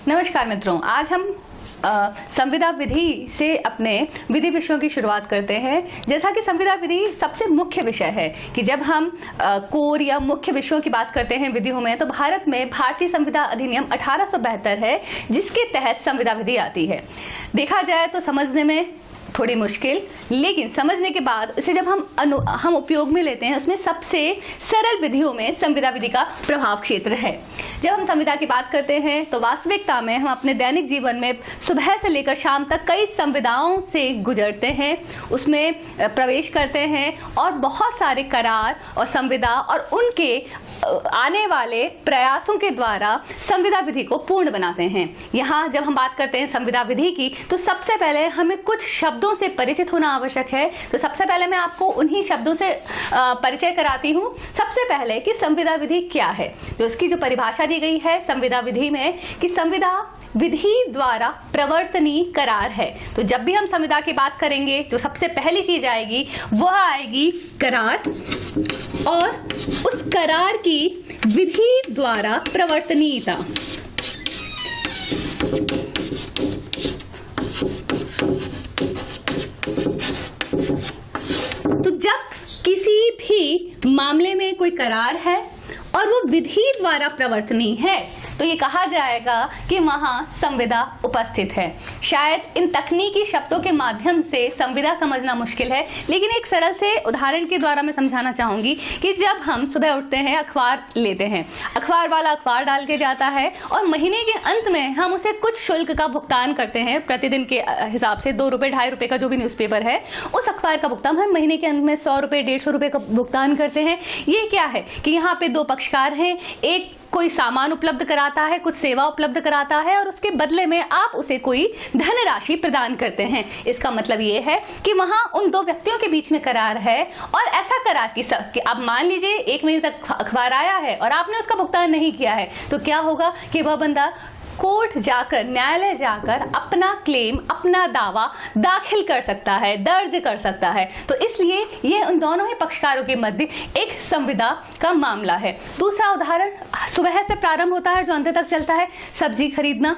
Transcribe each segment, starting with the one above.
नमस्कार मित्रों, आज हम संविदा विधि से अपने विधि विषयों की शुरुआत करते हैं। जैसा कि संविदा विधि सबसे मुख्य विषय है कि जब हम कोर या मुख्य विषयों की बात करते हैं विधियों में, तो भारत में भारतीय संविदा अधिनियम 1872 है, जिसके तहत संविदा विधि आती है। देखा जाए तो समझने में थोड़ी मुश्किल, लेकिन समझने के बाद इसे जब हम उपयोग में लेते हैं, उसमें सबसे सरल विधियों में संविदा विधि का प्रभाव क्षेत्र है। जब हम संविदा की बात करते हैं तो वास्तविकता में हम अपने दैनिक जीवन में सुबह से लेकर शाम तक कई संविदाओं से गुजरते हैं, उसमें प्रवेश करते हैं और बहुत सारे करार और संविदा और उनके आने वाले प्रयासों के द्वारा संविदा विधि को पूर्ण बनाते हैं। यहाँ जब हम बात करते हैं संविदा विधि की, तो सबसे पहले हमें कुछ शब्दों से परिचित होना आवश्यक है। तो सबसे पहले मैं आपको उन्हीं शब्दों से परिचय कराती हूँ। सबसे पहले कि संविदा विधि क्या है, तो इसकी जो परिभाषा दी गई है संविदा विधि में कि संविदा विधि द्वारा प्रवर्तनीय करार है। तो जब भी हम संविदा की बात करेंगे तो सबसे पहली चीज आएगी, वह आएगी करार, और उस करार की विधि द्वारा प्रवर्तनीयता। तो जब किसी भी मामले में कोई करार है और वो विधि द्वारा प्रवर्तनीय है, तो ये कहा जाएगा कि वहां संविदा उपस्थित है। शायद इन तकनीकी शब्दों के माध्यम से संविदा समझना मुश्किल है, लेकिन एक सरल से उदाहरण के द्वारा मैं समझाना चाहूंगी कि जब हम सुबह उठते हैं, अखबार लेते हैं, अखबार वाला अखबार डाल के जाता है और महीने के अंत में हम उसे कुछ शुल्क का भुगतान करते हैं। प्रतिदिन के हिसाब से 2 रुपए 2.5 रुपए का जो भी न्यूज़पेपर है, उस अखबार का भुगतान हम महीने के अंत में 100 रुपए 150 रुपए का भुगतान करते हैं। ये क्या है कि यहाँ पे 2 पक्षकार हैं, एक कोई सामान उपलब्ध कराता है, कुछ सेवा उपलब्ध कराता है और उसके बदले में आप उसे कोई धनराशि प्रदान करते हैं। इसका मतलब ये है कि वहां उन 2 व्यक्तियों के बीच में करार है, और ऐसा करार कि अब मान लीजिए 1 महीने तक अखबार आया है और आपने उसका भुगतान नहीं किया है, तो क्या होगा कि वह बंदा कोर्ट जाकर, न्यायालय जाकर अपना क्लेम, अपना दावा दाखिल कर सकता है, दर्ज कर सकता है। तो इसलिए ये उन दोनों ही पक्षकारों के मध्य एक संविदा का मामला है। दूसरा उदाहरण सुबह से प्रारंभ होता है, जो अंत तक चलता है। सब्जी खरीदना,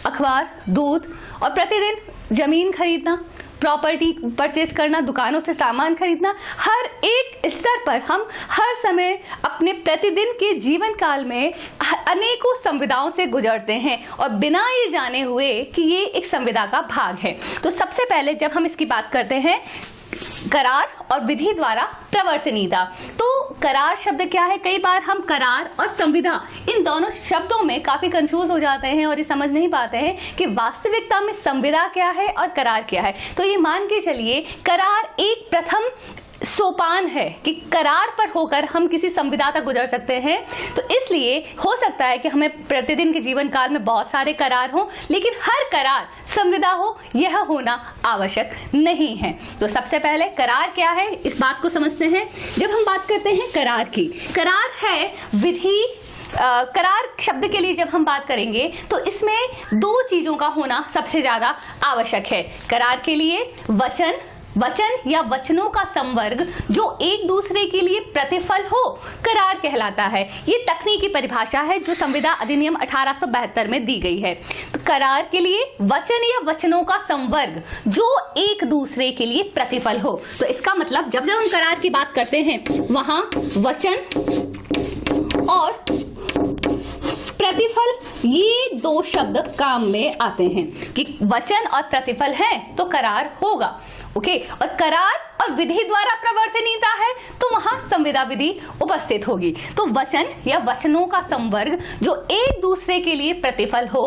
अखबार, दूध और प्रतिदिन जमीन खरीदना, प्रॉपर्टी परचेज करना, दुकानों से सामान खरीदना, हर एक स्तर पर हम हर समय अपने प्रतिदिन के जीवन काल में अनेकों संविदाओं से गुजरते हैं, और बिना ये जाने हुए कि ये एक संविदा का भाग है। तो सबसे पहले जब हम इसकी बात करते हैं करार और विधि द्वारा प्रवर्तनीयता, तो करार शब्द क्या है? कई बार हम करार और संविदा इन दोनों शब्दों में काफी कंफ्यूज हो जाते हैं और ये समझ नहीं पाते हैं कि वास्तविकता में संविदा क्या है और करार क्या है। तो ये मान के चलिए, करार एक प्रथम सोपान है कि करार पर होकर हम किसी संविदा तक गुजर सकते हैं। तो इसलिए हो सकता है कि हमें प्रतिदिन के जीवन काल में बहुत सारे करार हों, लेकिन हर करार संविदा हो, यह होना आवश्यक नहीं है। तो सबसे पहले करार क्या है, इस बात को समझते हैं। जब हम बात करते हैं करार की, करार है विधि। करार शब्द के लिए जब हम बात करेंगे तो इसमें 2 चीजों का होना सबसे ज्यादा आवश्यक है। करार के लिए वचन या वचनों का संवर्ग जो एक दूसरे के लिए प्रतिफल हो, करार कहलाता है। ये तकनीकी परिभाषा है जो संविदा अधिनियम 1872 में दी गई है। तो करार के लिए वचन या वचनों का संवर्ग जो एक दूसरे के लिए प्रतिफल हो। तो इसका मतलब जब हम करार की बात करते हैं, वहां वचन और प्रतिफल, ये 2 शब्द काम में आते हैं कि वचन और प्रतिफल है तो करार होगा। ओके, और करार और विधि द्वारा प्रवर्तनीयता है तो वहां संविदा विधि उपस्थित होगी। तो वचन या वचनों का संवर्ग जो एक दूसरे के लिए प्रतिफल हो,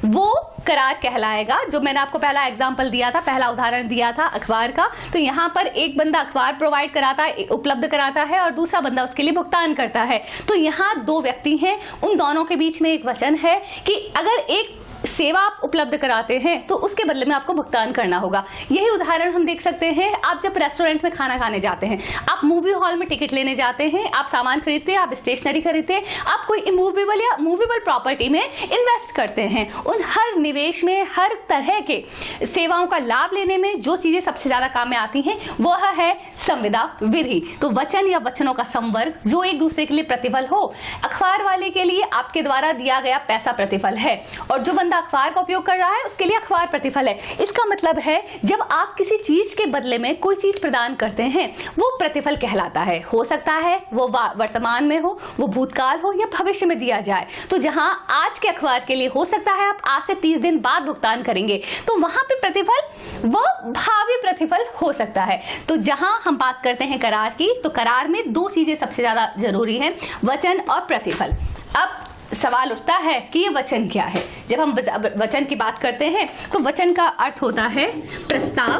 वो करार कहलाएगा। जो मैंने आपको पहला एग्जांपल दिया था, पहला उदाहरण दिया था अखबार का, तो यहाँ पर एक बंदा अखबार प्रोवाइड कराता है, उपलब्ध कराता है, और दूसरा बंदा उसके लिए भुगतान करता है। तो यहाँ 2 व्यक्ति हैं, उन दोनों के बीच में एक वचन है कि अगर एक सेवा आप उपलब्ध कराते हैं तो उसके बदले में आपको भुगतान करना होगा। यही उदाहरण हम देख सकते हैं, आप जब रेस्टोरेंट में खाना खाने जाते हैं, आप मूवी हॉल में टिकट लेने जाते हैं, आप सामान खरीदते हैं, आप स्टेशनरी खरीदते हैं, आप कोई इमूवेबल या मूवेबल प्रॉपर्टी में इन्वेस्ट करते हैं। उन हर निवेश में, हर तरह के सेवाओं का लाभ लेने में जो चीजें सबसे ज्यादा काम में आती हैं वह है संविदा विधि। तो वचन या वचनों का संवर्ग जो एक दूसरे के लिए प्रतिफल हो। अखबार वाले के लिए आपके द्वारा दिया गया पैसा प्रतिफल है, और जो बंदा अखबार का उपयोग कर रहा है उसके लिए अखबार प्रतिफल है। इसका मतलब है जब आप किसी चीज के बदले में कोई चीज प्रदान करते हैं वो प्रतिफल कहलाता है। हो सकता है वो वर्तमान में हो, वो भूतकाल हो, या भविष्य में दिया जाए। तो जहां आज के अखबार के लिए हो सकता है आप आज से 30 दिन बाद भुगतान करेंगे, तो वहां पे प्रतिफल वो भावी प्रतिफल हो सकता है। तो जहां हम बात करते हैं करार की, तो करार में दो चीजें सबसे ज्यादा जरूरी हैं, वचन और प्रतिफल। अब सवाल उठता है कि ये वचन क्या है। जब हम वचन की बात करते हैं तो वचन का अर्थ होता है प्रस्ताव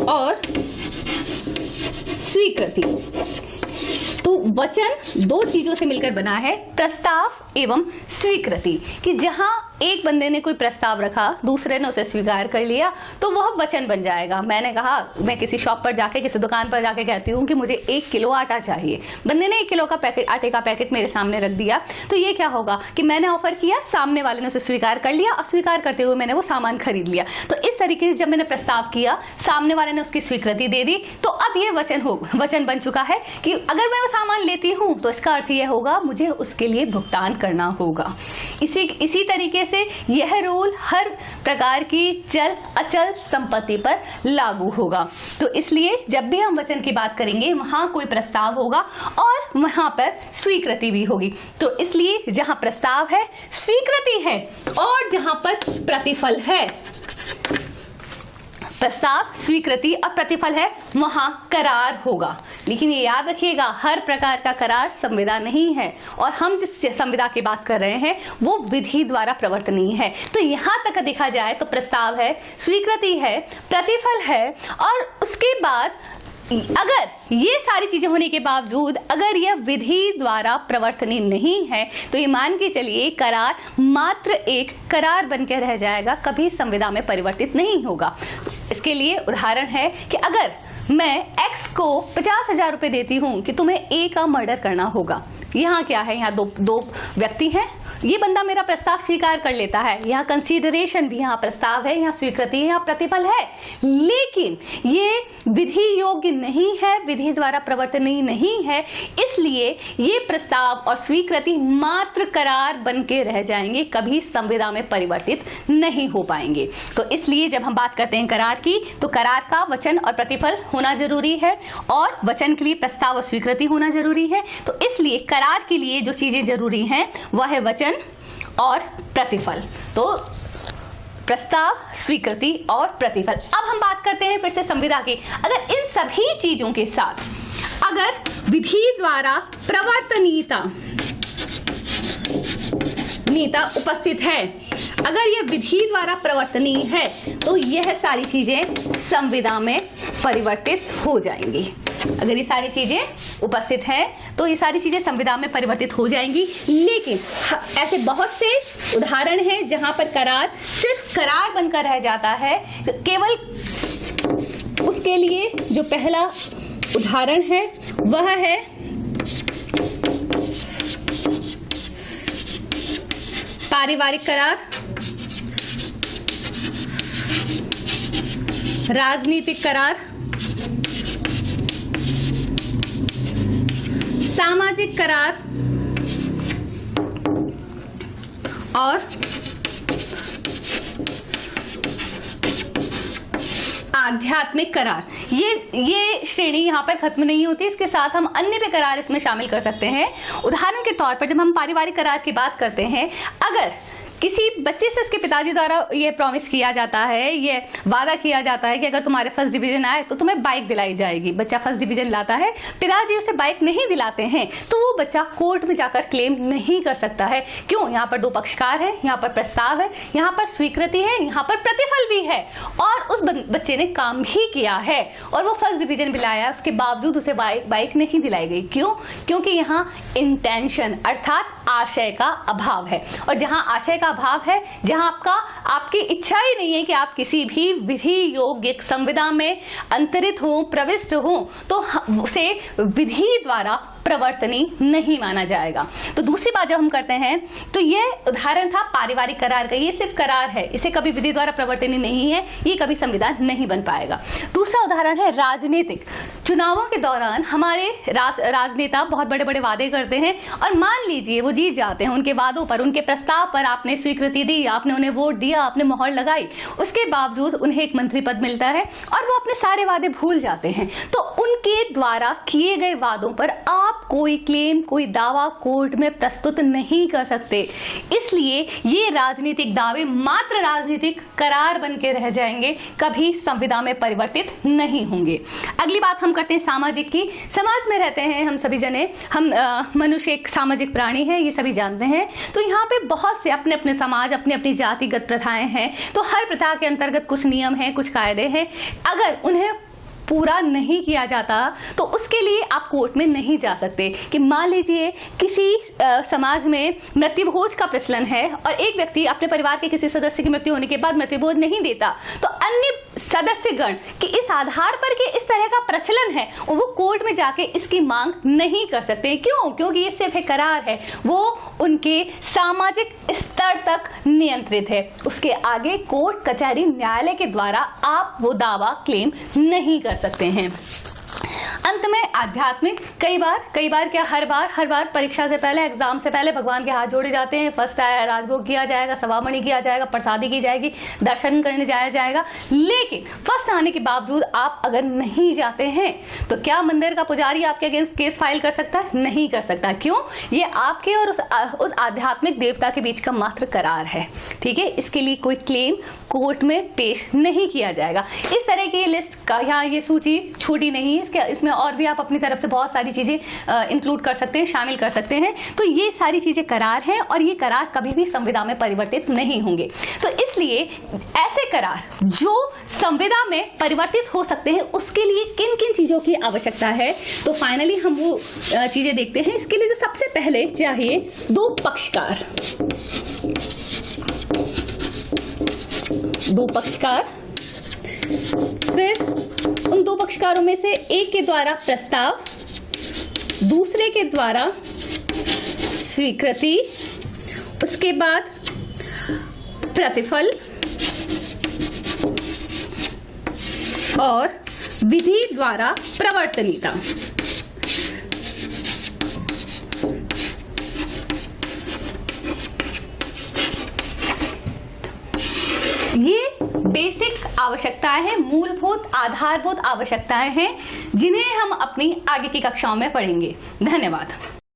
और स्वीकृति। तो वचन दो चीजों से मिलकर बना है, प्रस्ताव एवं स्वीकृति, कि जहां एक बंदे ने कोई प्रस्ताव रखा, दूसरे ने उसे स्वीकार कर लिया, तो वह वचन बन जाएगा। मैंने कहा, मैं किसी शॉप पर जाके, किसी दुकान पर जाके कहती हूँ कि मुझे 1 किलो आटा चाहिए। बंदे ने 1 किलो का पैकेट, आटे का पैकेट मेरे सामने रख दिया, तो ये क्या होगा कि मैंने ऑफर किया, सामने वाले ने उसे स्वीकार कर लिया, और स्वीकार करते हुए मैंने वो सामान खरीद लिया। तो इस तरीके से जब मैंने प्रस्ताव किया, सामने वाले ने उसकी स्वीकृति दे दी, तो अब ये वचन बन चुका है कि अगर मैं वो सामान लेती हूँ तो इसका अर्थ यह होगा मुझे उसके लिए भुगतान करना होगा। इसी तरीके से यह रूल हर प्रकार की चल अचल संपत्ति पर लागू होगा। तो इसलिए जब भी हम वचन की बात करेंगे वहां कोई प्रस्ताव होगा और वहां पर स्वीकृति भी होगी। तो इसलिए जहां प्रस्ताव है, स्वीकृति है, और जहां पर प्रतिफल है, प्रस्ताव, स्वीकृति और प्रतिफल है, वहां करार होगा। लेकिन ये याद रखिएगा, हर प्रकार का करार संविदा नहीं है, और हम जिस संविदा की बात कर रहे हैं वो विधि द्वारा प्रवर्तनीय है। तो यहां तक देखा जाए तो प्रस्ताव है, स्वीकृति है, प्रतिफल है, और उसके बाद अगर ये सारी चीजें होने के बावजूद अगर यह विधि द्वारा प्रवर्तनीय नहीं है, तो ये मान के चलिए करार मात्र एक करार बनकर रह जाएगा, कभी संविदा में परिवर्तित नहीं होगा। इसके लिए उदाहरण है कि अगर मैं X को 50,000 रुपए देती हूं कि तुम्हें A का मर्डर करना होगा। यहाँ क्या है, यहाँ दो व्यक्ति हैं, ये बंदा मेरा प्रस्ताव स्वीकार कर लेता है, यहाँ कंसीडरेशन भी, यहाँ प्रस्ताव है, यहाँ स्वीकृति है, यहाँ प्रतिफल है, लेकिन ये विधि योग्य नहीं है, विधि द्वारा प्रवर्तनीय नहीं है, इसलिए ये प्रस्ताव और स्वीकृति मात्र करार बन के रह जाएंगे, कभी संविदा में परिवर्तित नहीं हो पाएंगे। तो इसलिए जब हम बात करते हैं करार की, तो करार का वचन और प्रतिफल होना जरूरी है, और वचन के लिए प्रस्ताव और स्वीकृति होना जरूरी है। तो इसलिए करार के लिए जो चीजें जरूरी हैं वह है वचन और प्रतिफल। तो प्रस्ताव, स्वीकृति और प्रतिफल। अब हम बात करते हैं फिर से संविदा की। अगर इन सभी चीजों के साथ अगर विधि द्वारा प्रवर्तनीयता उपस्थित है, अगर यह विधि द्वारा प्रवर्तनीय है, तो यह सारी चीजें संविदा में परिवर्तित हो जाएंगी। अगर ये सारी चीजें उपस्थित हैं तो ये सारी चीजें संविदा में परिवर्तित हो जाएंगी। लेकिन ऐसे बहुत से उदाहरण हैं जहां पर करार सिर्फ करार बनकर रह जाता है। केवल उसके लिए जो पहला उदाहरण है वह है पारिवारिक करार, राजनीतिक करार, सामाजिक करार और आध्यात्मिक करार। ये श्रेणी यहाँ पर खत्म नहीं होती, इसके साथ हम अन्य भी करार इसमें शामिल कर सकते हैं। उदाहरण के तौर पर जब हम पारिवारिक करार की बात करते हैं, अगर किसी बच्चे से उसके पिताजी द्वारा ये प्रॉमिस किया जाता है, ये वादा किया जाता है कि अगर तुम्हारे फर्स्ट डिवीजन आए तो तुम्हें बाइक दिलाई जाएगी। बच्चा फर्स्ट डिवीजन लाता है, पिताजी उसे बाइक नहीं दिलाते हैं, तो वो बच्चा कोर्ट में जाकर क्लेम नहीं कर सकता है। क्यों? यहाँ पर दो पक्षकार है, यहाँ पर प्रस्ताव है, यहाँ पर स्वीकृति है, यहाँ पर प्रतिफल भी है, और उस बच्चे ने काम भी किया है और वो फर्स्ट डिवीजन भी लाया, उसके बावजूद उसे बाइक नहीं दिलाई गई। क्यों? क्योंकि यहाँ इंटेंशन अर्थात आशय का अभाव है, और जहां आशय का अभाव है, जहां आपकी इच्छा ही नहीं है कि आप किसी भी विधि योग्य संविदा में अंतरित हो, प्रविष्ट हो, तो उसे विधि द्वारा प्रवर्तनी नहीं माना जाएगा। तो दूसरी बात जब हम करते हैं, तो ये उदाहरण था पारिवारिक करार का, ये सिर्फ करार है, इसे कभी विधि द्वारा प्रवर्तनी नहीं है, ये कभी संविधान नहीं बन पाएगा। दूसरा उदाहरण है राजनीतिक। चुनावों के दौरान हमारे राजनेता बहुत बड़े बड़े वादे करते हैं, और मान लीजिए वो जीत जाते हैं, उनके वादों पर, उनके प्रस्ताव पर आपने स्वीकृति दी, आपने उन्हें वोट दिया, आपने मोहर लगाई, उसके बावजूद उन्हें एक मंत्री पद मिलता है और वो अपने सारे वादे भूल जाते हैं। तो उनके द्वारा किए गए वादों पर आप कोई क्लेम, कोई दावा कोर्ट में प्रस्तुत नहीं कर सकते। इसलिए ये राजनीतिक दावे मात्र राजनीतिक करार बन के रह जाएंगे, कभी संविदा में परिवर्तित नहीं होंगे। अगली बात हम करते हैं सामाजिक की। समाज में रहते हैं हम सभी जने, हम मनुष्य एक सामाजिक प्राणी है, ये सभी जानते हैं। तो यहाँ पे बहुत से अपने अपने समाज, अपनी अपनी जातिगत प्रथाएं हैं, तो हर प्रथा के अंतर्गत कुछ नियम हैं, कुछ कायदे हैं। अगर उन्हें पूरा नहीं किया जाता तो उसके लिए आप कोर्ट में नहीं जा सकते। कि मान लीजिए किसी समाज में मृत्यु भोज का प्रचलन है और एक व्यक्ति अपने परिवार के किसी सदस्य की मृत्यु होने के बाद मृत्यु भोज नहीं देता, तो अन्य सदस्यगण कि इस आधार पर कि इस तरह का प्रचलन है, वो कोर्ट में जाके इसकी मांग नहीं कर सकते। क्यों? क्योंकि ये सिर्फ एक करार है, वो उनके सामाजिक स्तर तक नियंत्रित है। उसके आगे कोर्ट, कचहरी, न्यायालय के द्वारा आप वो दावा क्लेम नहीं कर सकते हैं। अंत में आध्यात्मिक, कई बार क्या हर बार परीक्षा से पहले, एग्जाम से पहले भगवान के हाथ जोड़े जाते हैं। फर्स्ट आया राजभोग किया जाएगा, सवामणि किया जाएगा, प्रसादी की जाएगी, दर्शन करने जाया जाएगा। लेकिन फर्स्ट आने के बावजूद आप अगर नहीं जाते हैं तो क्या मंदिर का पुजारी आपके अगेंस्ट केस फाइल कर सकता है? नहीं कर सकता। क्यों? ये आपके और उस आध्यात्मिक देवता के बीच का मात्र करार है। ठीक है, इसके लिए कोई क्लेम कोर्ट में पेश नहीं किया जाएगा। इस तरह की लिस्ट का, यहाँ ये सूची छोटी नहीं है, इसमें और भी आप अपनी तरफ से बहुत सारी चीजें इंक्लूड कर सकते हैं, शामिल कर सकते हैं। तो ये सारी चीजें करार हैं और ये करार कभी भी संविदा में परिवर्तित नहीं होंगे। तो इसलिए ऐसे करार जो संविदा में परिवर्तित हो सकते हैं, उसके लिए किन किन चीजों की आवश्यकता है, तो फाइनली हम वो चीजें देखते हैं। इसके लिए जो सबसे पहले चाहिए दो पक्षकार, फिर उन दो पक्षकारों में से एक के द्वारा प्रस्ताव, दूसरे के द्वारा स्वीकृति, उसके बाद प्रतिफल और विधि द्वारा प्रवर्तनीयता। ये बेसिक आवश्यकताएं हैं, मूलभूत आधारभूत आवश्यकताएं हैं, जिन्हें हम अपनी आगे की कक्षाओं में पढ़ेंगे। धन्यवाद।